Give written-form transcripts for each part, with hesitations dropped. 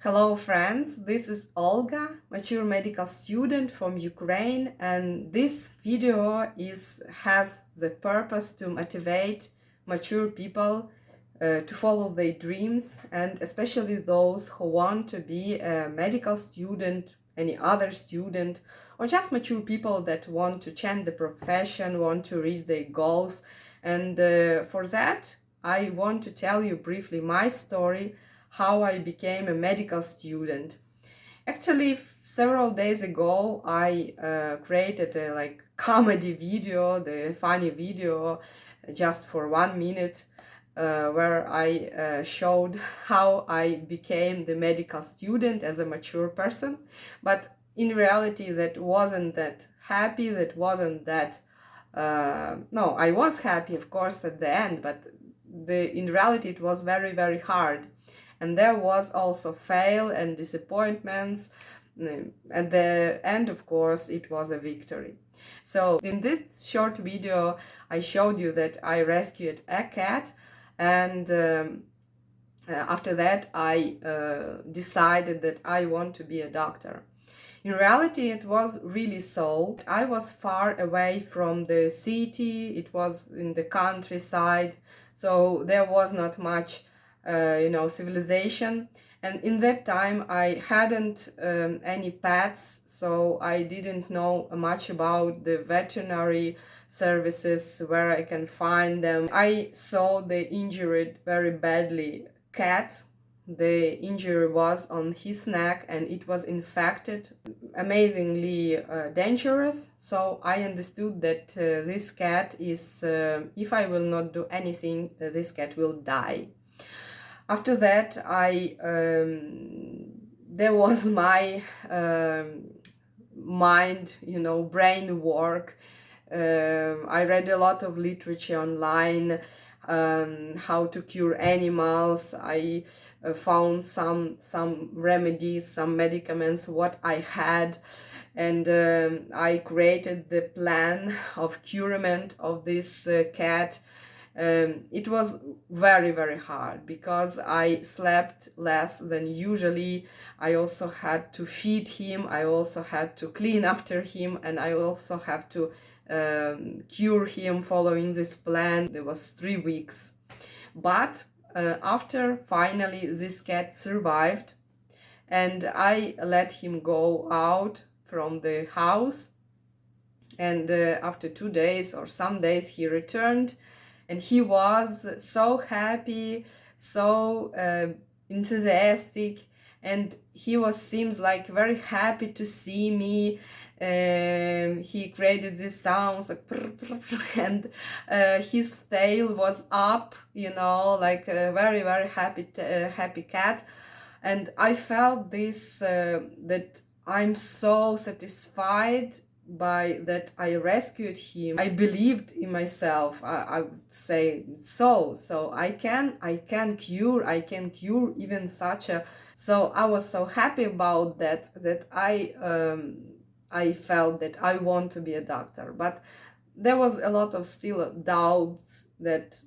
Hello friends, this is Olga, mature medical student from Ukraine, and this video has the purpose to motivate mature people to follow their dreams, and especially those who want to be a medical student, any other student, or just mature people that want to change the profession, want to reach their goals. And for that, I want to tell you briefly my story, how I became a medical student. Actually, several days ago, I created a comedy video, the funny video, just for 1 minute, where I showed how I became the medical student as a mature person. But in reality, that wasn't that happy. That wasn't that. No, I was happy, of course, at the end, but in reality, it was very, very hard. And there was also fail and disappointments. At the end, of course, it was a victory. So in this short video, I showed you that I rescued a cat, and after that, I decided that I want to be a doctor. In reality, it was really so. I was far away from the city. It was in the countryside, so there was not much civilization, and in that time I hadn't any pets, so I didn't know much about the veterinary services, where I can find them. I saw the injured, very badly cat. The injury was on his neck and it was infected, amazingly dangerous. So I understood that this cat is, if I will not do anything, this cat will die. After that, there was my mind, brain work. I read a lot of literature online, how to cure animals. I found some remedies, some medicaments, what I had, and I created the plan of curement of this cat. It was very, very hard because I slept less than usually. I also had to feed him, I also had to clean after him, and I also have to cure him following this plan. There was 3 weeks. But after finally this cat survived, and I let him go out from the house, and after 2 days or some days he returned, and he was so happy, so enthusiastic, and he seems like very happy to see me. He created these sounds like and his tail was up, like a very, very happy cat. And I felt this, that I'm so satisfied by that I rescued him. I believed in myself. I would say so I can cure even such a. So I was so happy about that I felt that I want to be a doctor. But there was a lot of still doubts that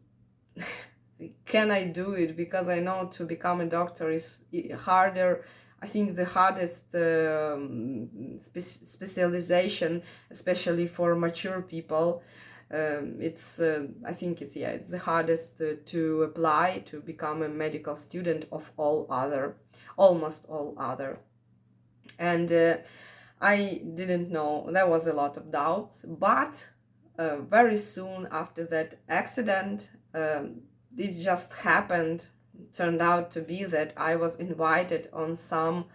can I do it, because I know to become a doctor is harder. I think the hardest specialization, especially for mature people, I think it's the hardest to apply to become a medical student of almost all other. And I didn't know, there was a lot of doubts, but very soon after that accident, it just happened. Turned out to be that I was invited on some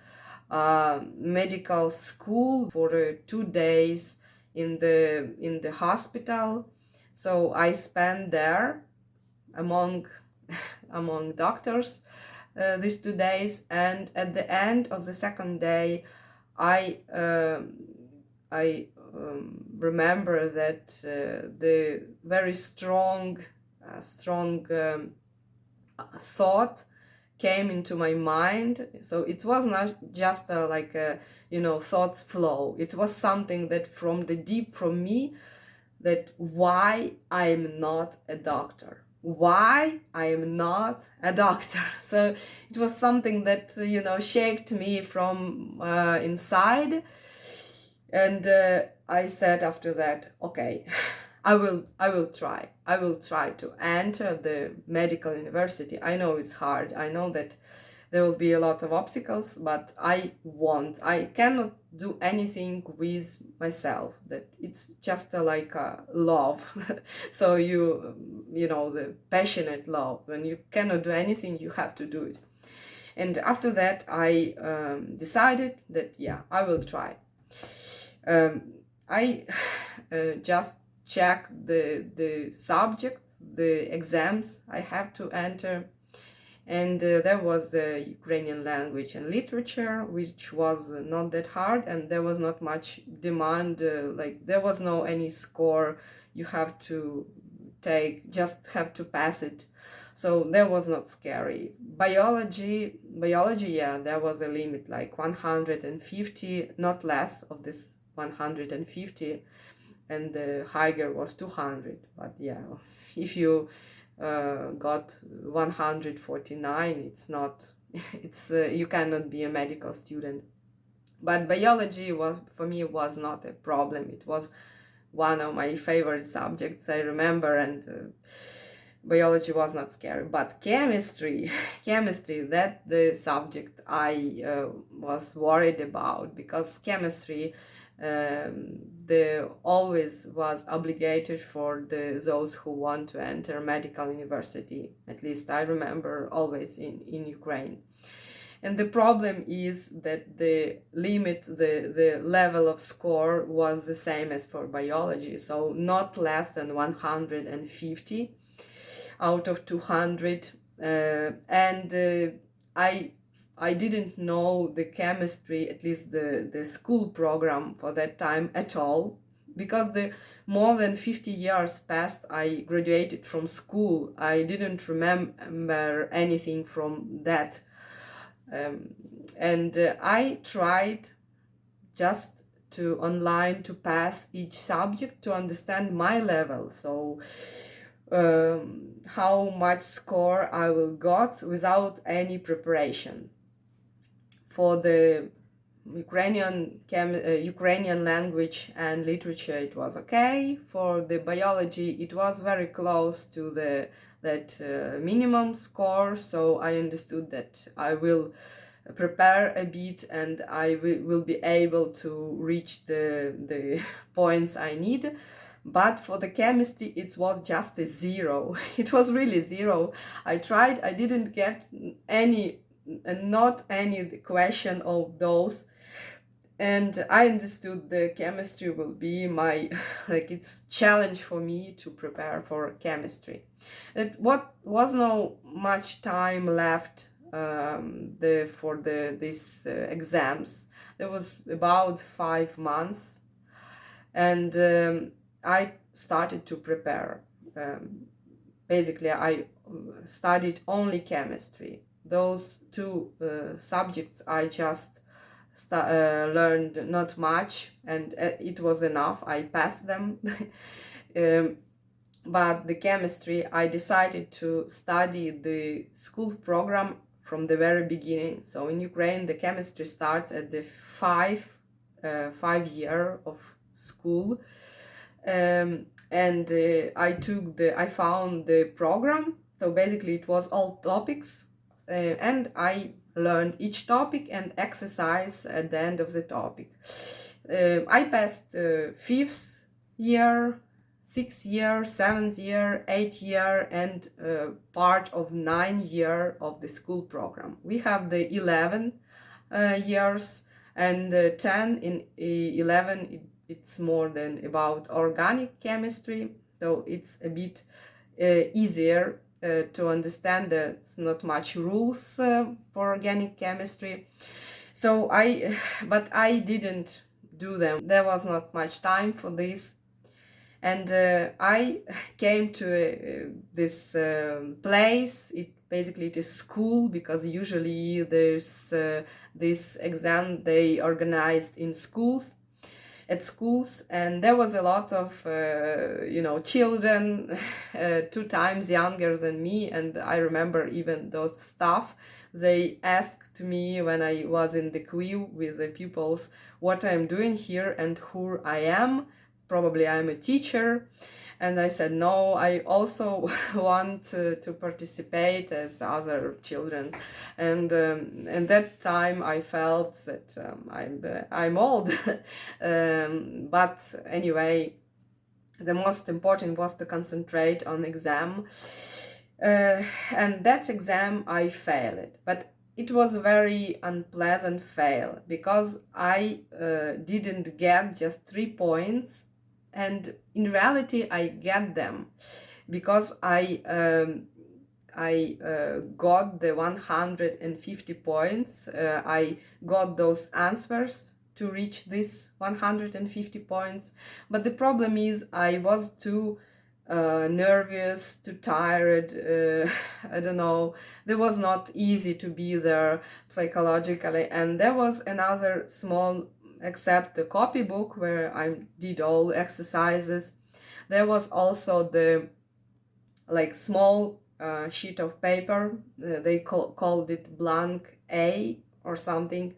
medical school for 2 days in the hospital. So I spent there among doctors these 2 days, and at the end of the second day, I remember that the very strong thought came into my mind. So it was not just thoughts flow. It was something that from the deep from me, that why I'm not a doctor. why I am not a doctor. So it was something that, you know, shaked me from inside. And I said after that, okay, I will try to enter the medical university. I know it's hard. I know that there will be a lot of obstacles, but I cannot do anything with myself. That it's just like a love. So you know, the passionate love. When you cannot do anything, you have to do it. And after that, I decided that, yeah, I will try. I just check the subjects, the exams I have to enter, and there was the Ukrainian language and literature, which was not that hard, and there was not much demand, like there was no any score you have to take, just have to pass it. So that was not scary. Biology, yeah, there was a limit, like 150, not less of this 150, and the higher was 200. But yeah, if you got 149, it's not, it's you cannot be a medical student. But biology was, for me, was not a problem. It was one of my favorite subjects, I remember, and biology was not scary. But chemistry, that the subject I was worried about, because chemistry the always was obligated for those who want to enter medical university. At least I remember always in Ukraine. And the problem is that the limit, the level of score was the same as for biology, so not less than 150 out of 200. And I didn't know the chemistry, at least the school program for that time at all, because the more than 50 years passed, I graduated from school. I didn't remember anything from that. And I tried just to online to pass each subject to understand my level. So how much score I will got without any preparation. For the Ukrainian language and literature, it was okay. For the biology, it was very close to that minimum score, so I understood that I will prepare a bit and I will be able to reach the points I need. But for the chemistry, it was just a zero. It was really zero. I tried, I didn't get any, not any question of those. And I understood the chemistry will be my, like, it's challenge for me to prepare for chemistry. What was no much time left for these exams. There was about 5 months, and I started to prepare. Basically, I studied only chemistry. Those two subjects I just learned not much, and it was enough. I passed them. But the chemistry, I decided to study the school program from the very beginning. So in Ukraine, the chemistry starts at the five year of school. And I found the program. So basically it was all topics, and I learned each topic and exercise at the end of the topic. I passed 5th year, 6th year, 7th year, 8th year, and part of 9 year of the school program. We have the 11 years, and 10 in 11 it's more than about organic chemistry, so it's a bit easier to understand. There's not much rules for organic chemistry. So but I didn't do them. There was not much time for this. And I came to this place. It is school, because usually there's this exam they organized in schools. at schools, and there was a lot of children 2 times younger than me, and I remember even those staff, they asked me when I was in the queue with the pupils what I'm doing here and who I am. Probably I'm a teacher. And I said, no, I also want to participate as other children. And that time I felt that I'm old. But anyway, the most important was to concentrate on exam. And that exam I failed. But it was a very unpleasant fail because I didn't get just 3 points. And in reality, I get them because I got the 150 points. I got those answers to reach this 150 points. But the problem is I was too nervous, too tired. I don't know. It was not easy to be there psychologically. And there was another small, except the copybook where I did all exercises, there was also the small sheet of paper, they called it blank A or something,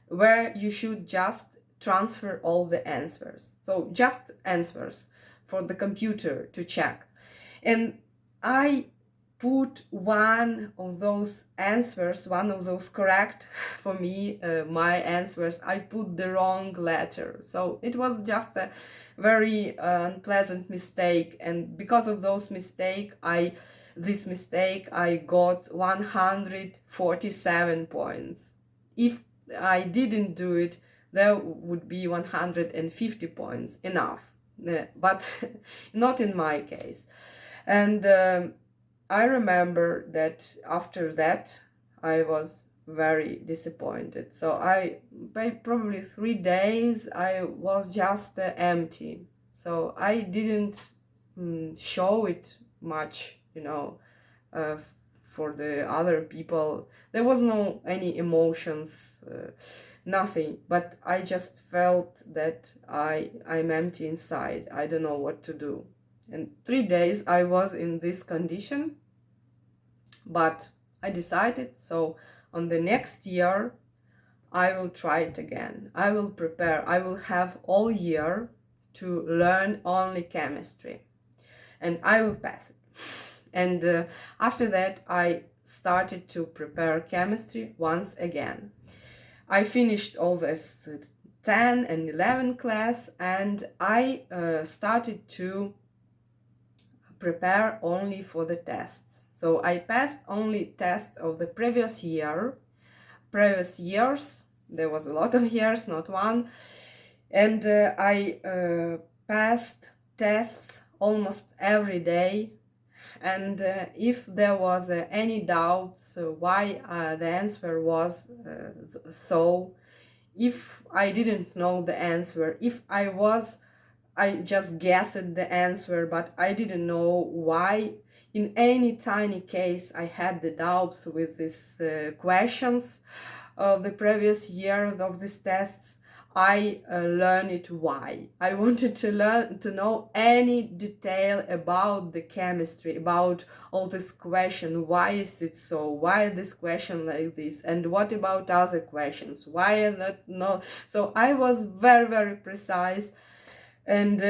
where you should just transfer all the answers. So just answers for the computer to check. And I put one of those answers, one of those correct for me, my answers, I put the wrong letter. So it was just a very unpleasant mistake. And because of this mistake, I got 147 points. If I didn't do it, there would be 150 points, enough. But not in my case. And I remember that after that, I was very disappointed. So by probably 3 days, I was just empty. So I didn't show it much, for the other people. There was no any emotions, nothing. But I just felt that I'm empty inside. I don't know what to do. And 3 days I was in this condition. But I decided, so on the next year, I will try it again. I will prepare. I will have all year to learn only chemistry. And I will pass it. And after that, I started to prepare chemistry once again. I finished all this 10 and 11 class, and I started to prepare only for the tests. So I passed only tests of the previous years. There was a lot of years, not one. And I passed tests almost every day. And if there was any doubts why the answer was so, if I didn't know the answer, if I just guessed the answer, but I didn't know why. In any tiny case, I had the doubts with these questions of the previous year of these tests. I learned it why. I wanted to know any detail about the chemistry, about all this question. Why is it so? Why this question like this? And what about other questions? Why not? No. So I was very, very precise. And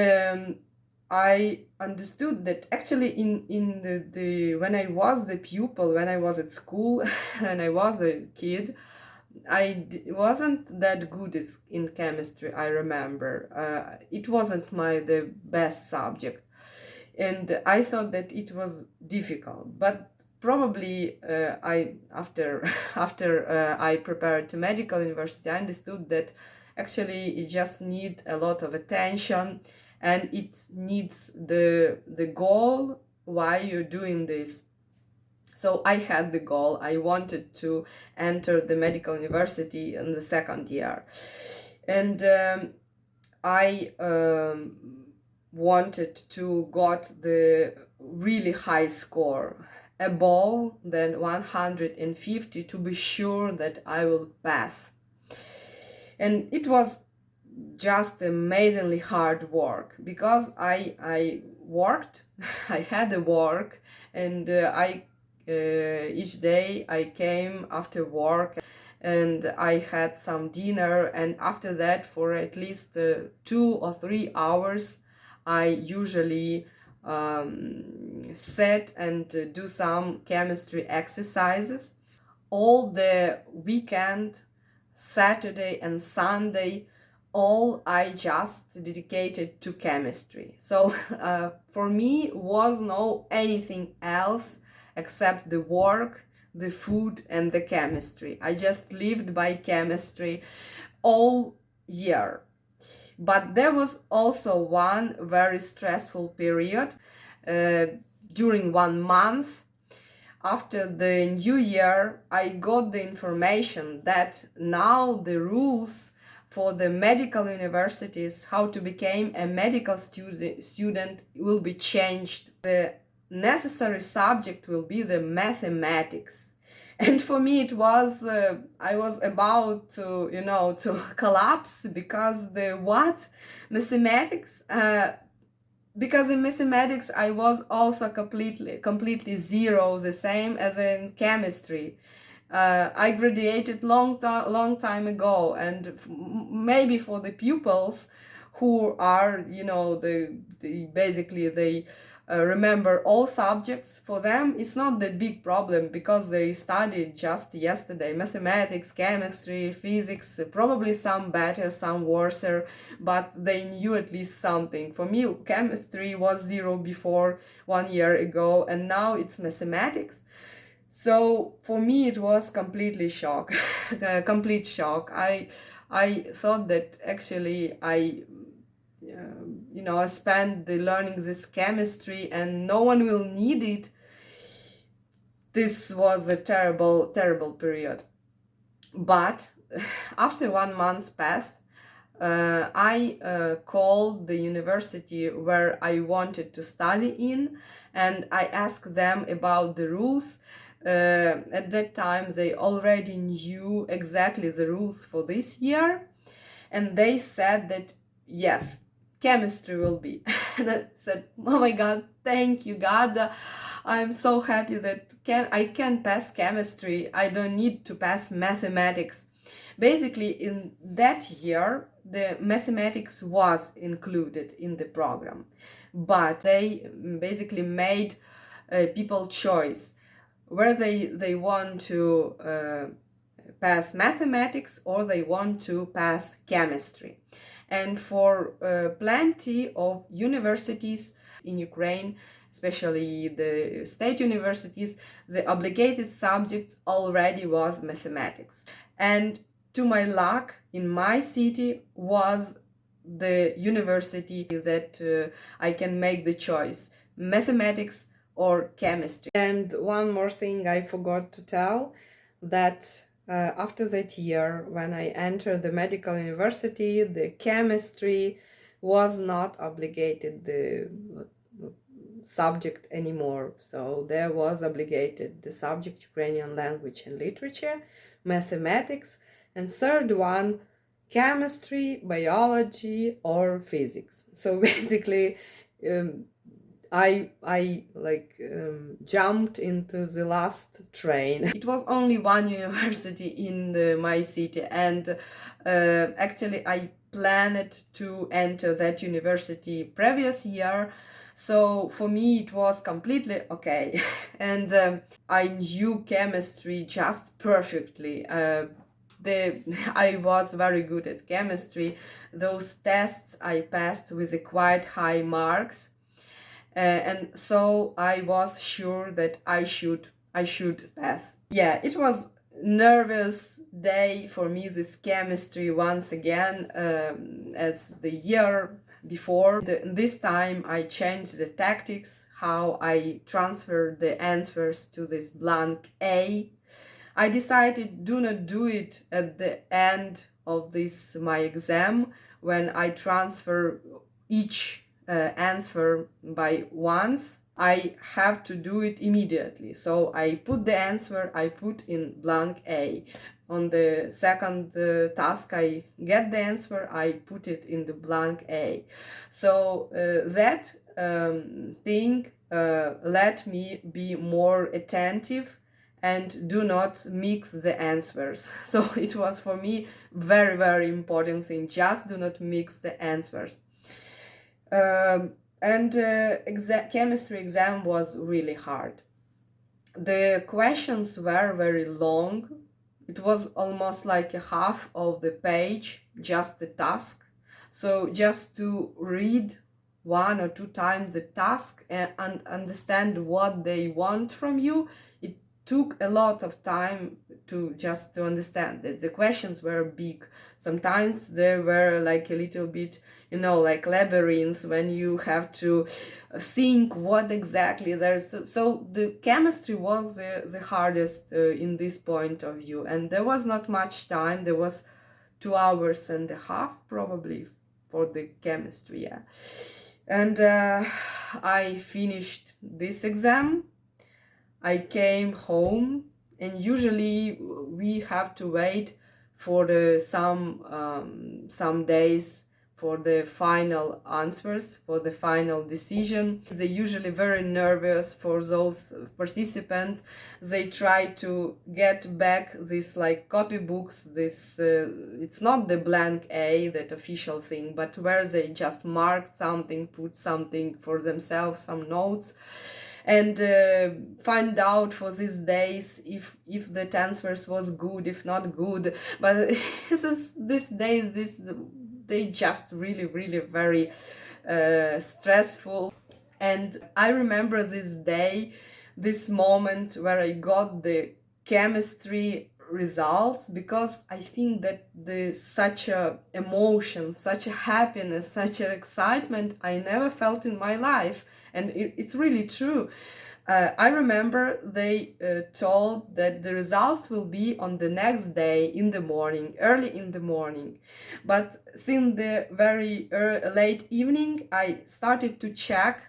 I understood that actually in the when I was the pupil, when I was at school and I was a kid, I wasn't that good in chemistry, I remember. It wasn't the best subject. And I thought that it was difficult. But probably after I prepared to medical university, I understood that actually it just needs a lot of attention, and it needs the goal why you're doing this. So I had the goal. I wanted to enter the medical university in the second year. And I wanted to got the really high score, above than 150, to be sure that I will pass. And it was just amazingly hard work, because I worked, I had a work, and each day I came after work and I had some dinner, and after that for at least 2 or 3 hours I usually sit and do some chemistry exercises. All the weekend, Saturday and Sunday, all I just dedicated to chemistry. So for me was no anything else except the work, the food and the chemistry. I just lived by chemistry all year. But there was also one very stressful period uh, during 1 month. After the new year, I got the information that now the rules for the medical universities, how to become a medical student, will be changed. The necessary subject will be the mathematics. And for me it was, I was about to, to collapse, because the what? Mathematics? Because in mathematics I was also completely zero, the same as in chemistry. I graduated long time ago, and maybe for the pupils who are, the basically they remember all subjects, for them it's not the big problem, because they studied just yesterday mathematics, chemistry, physics, probably some better, some worse, but they knew at least something. For me, chemistry was zero before 1 year ago, and now it's mathematics. So for me it was completely shock, complete shock. I thought that actually I spent the learning this chemistry and no one will need it. This was a terrible period. But after 1 month passed, I called the university where I wanted to study in, and I asked them about the rules. At that time they already knew exactly the rules for this year, and they said that yes, chemistry will be. And I said, oh my God, thank you God, I'm so happy that I can pass chemistry, I don't need to pass mathematics. Basically in that year the mathematics was included in the program, but they basically made people choice where they want to pass mathematics or they want to pass chemistry. And for plenty of universities in Ukraine, especially the state universities, the obligated subjects already was mathematics. And to my luck, in my city was the university that I can make the choice, mathematics or chemistry. And one more thing I forgot to tell, that after that year, when I entered the medical university, the chemistry was not obligated the subject anymore. So there was obligated the subject Ukrainian language and literature, mathematics, and third one, chemistry, biology, or physics. So basically, I jumped into the last train. It was only one university in my city, and actually I planned to enter that university previous year. So for me it was completely okay. And I knew chemistry just perfectly. I was very good at chemistry. Those tests I passed with quite high marks. And so I was sure that I should pass. Yeah, it was nervous day for me, this chemistry once again, as the year before. This time I changed the tactics, how I transferred the answers to this blank A. I decided do not do it at the end of this my exam, when I transfer each answer by once. I have to do it immediately. So I put the answer I put in blank A. on the second task I get the answer, I put it in the blank A. So that thing let me be more attentive and do not mix the answers. So it was for me very, very important thing. Just do not mix the answers. And chemistry exam was really hard. The questions were very long. It was almost like a half of the page, just the task. So just to read 1 or 2 times the task and understand what they want from you, it took a lot of time to understand that the questions were big. Sometimes they were like a little bit, like labyrinths, when you have to think what exactly there's. So the chemistry was the hardest in this point of view, and there was not much time. There was 2 hours and a half probably for the chemistry, yeah. And I finished this exam. I came home, and usually we have to wait for some days for the final answers, for the final decision. They're usually very nervous for those participants. They try to get back this like copybooks, this it's not the blank A, that official thing, but where they just marked something, put something for themselves, some notes, and find out for these days if the answers was good, if not good. But these days, they just really, really very stressful. And I remember this day, this moment where I got the chemistry results, because I think that such a emotion, such a happiness, such an excitement I never felt in my life. And it's really true. I remember they told that the results will be on the next day in the morning, early in the morning. But since the very late evening, I started to check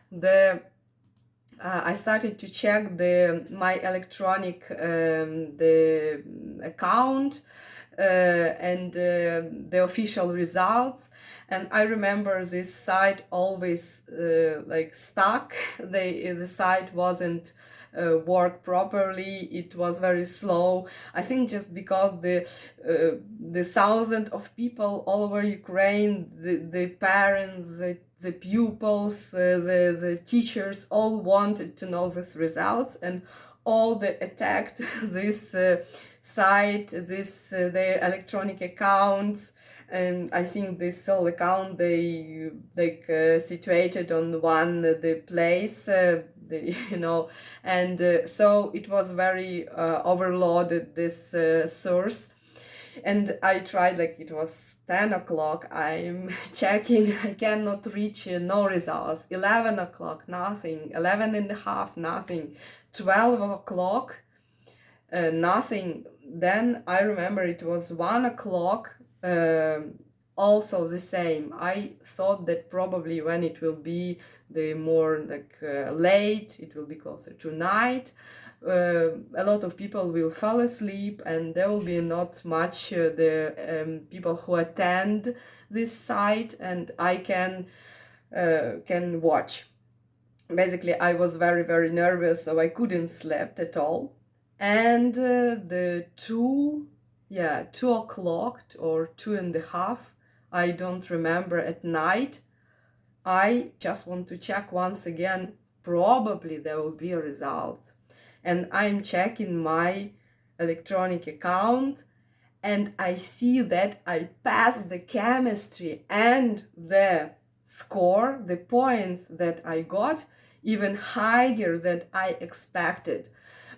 my electronic the account and the official results. And I remember this site always like stuck. The site wasn't work properly. It was very slow. I think just because the thousands of people all over Ukraine, the parents, the pupils, the teachers all wanted to know these results, and all they attacked this site, their electronic accounts. And I think this whole account they situated on the place, and so it was very overloaded, this source. And I tried, like it was 10 o'clock, I'm checking, I cannot reach no results. 11 o'clock, nothing. 11 and a half, nothing. 12 o'clock, nothing. Then I remember it was 1 o'clock, also the same. I thought that probably when it will be the more like late, it will be closer to night, a lot of people will fall asleep, and there will be not much the people who attend this site, and I can watch. Basically, I was very, very nervous, so I couldn't sleep at all. And the 2 o'clock or 2:30, I don't remember, at night, I just want to check once again, probably there will be a result. And I'm checking my electronic account, and I see that I passed the chemistry, and the score, the points that I got, even higher than I expected.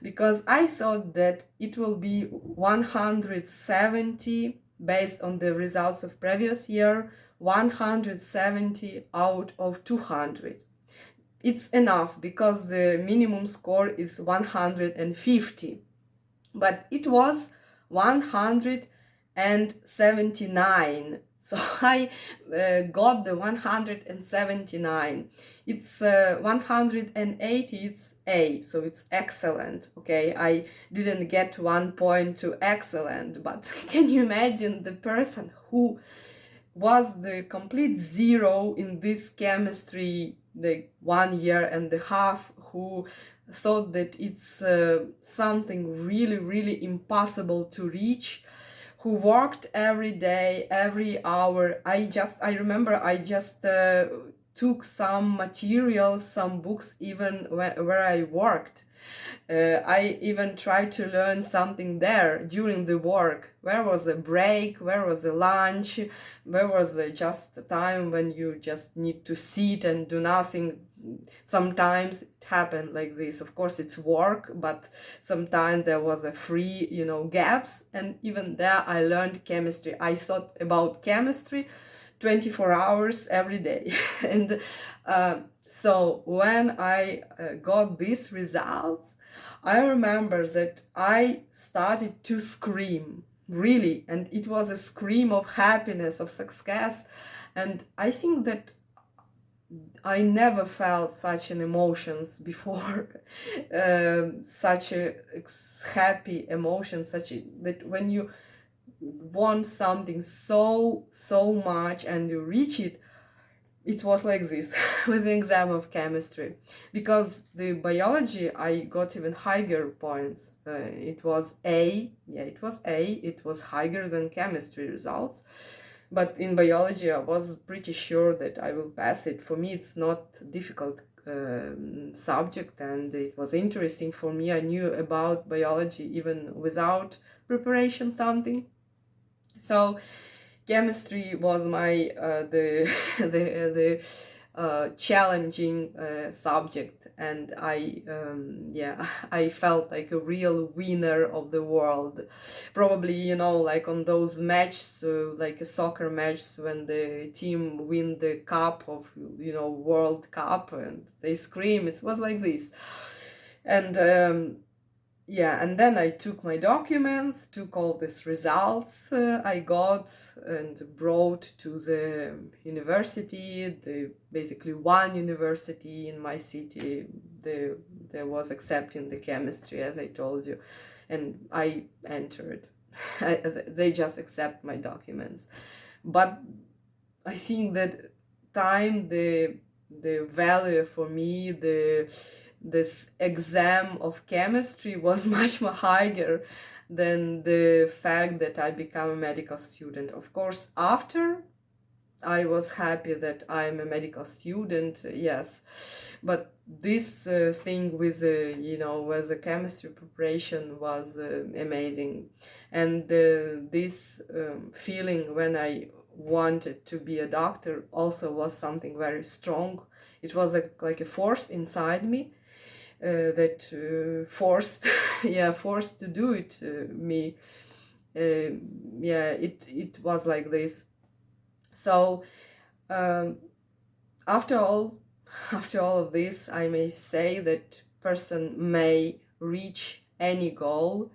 Because I thought that it will be 170 based on the results of previous year, 170 out of 200. It's enough because the minimum score is 150. But it was 179. So I got the 179. It's 180, it's A, so it's excellent. Okay, I didn't get 1 point to excellent, but can you imagine the person who was the complete zero in this chemistry, the 1.5 years, who thought that it's something really, really impossible to reach, who worked every day, every hour. I remember I just took some materials, some books, even where I worked. I even tried to learn something there during the work. Where was the break? Where was the lunch? Where was the just time when you just need to sit and do nothing? Sometimes it happened like this. Of course, it's work, but sometimes there was a free, gaps. And even there, I learned chemistry. I thought about chemistry 24 hours every day. And so when I got these results, I remember that I started to scream, really, and it was a scream of happiness, of success. And I think that I never felt such an emotions before, such a happy emotion, that when you want something so much and you reach it. It was like this with the exam of chemistry, because the biology I got even higher points. It was A, it was higher than chemistry results. But in biology I was pretty sure that I will pass it. For me it's not difficult subject, and it was interesting for me. I knew about biology even without preparation something. So chemistry was my the challenging subject, and I felt like a real winner of the world. Probably, like on those matches, like a soccer match, when the team win the cup of, World Cup, and they scream. It was like this. And and then I took my documents, took all these results I got, and brought to the university, basically one university in my city. There was accepting the chemistry, as I told you, and I entered. They just accept my documents. But I think that time, the value for me, this exam of chemistry was much more higher than the fact that I become a medical student. Of course, after, I was happy that I'm a medical student, yes, but this thing with with the chemistry preparation was amazing. And this feeling when I wanted to be a doctor also was something very strong. It was like a force inside me that forced forced to do it me. It was like this. So after all of this, I may say that person may reach any goal,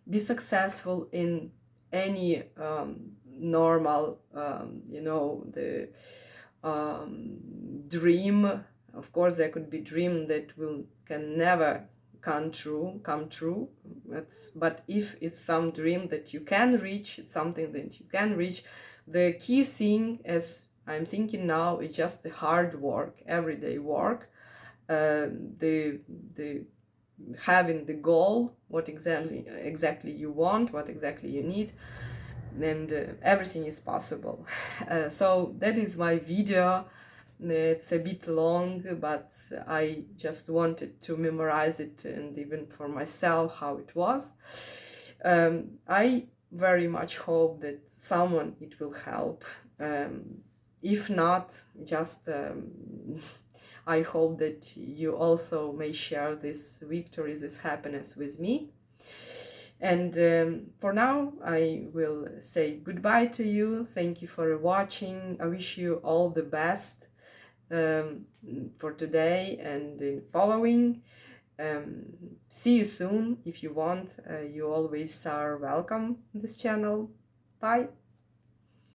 be successful in any normal the dream. Of course, there could be dream that can never come true. But if it's some dream that you can reach, it's something that you can reach. The key thing, as I'm thinking now, is just the hard work, everyday work. The having the goal, what exactly you want, what exactly you need, and everything is possible. So that is my video. It's a bit long, but I just wanted to memorize it, and even for myself how it was. I very much hope that someone it will help. If not, just I hope that you also may share this victory, this happiness with me. And for now, I will say goodbye to you. Thank you for watching. I wish you all the best for today and in following. See you soon. If you want, you always are welcome on this channel. Bye.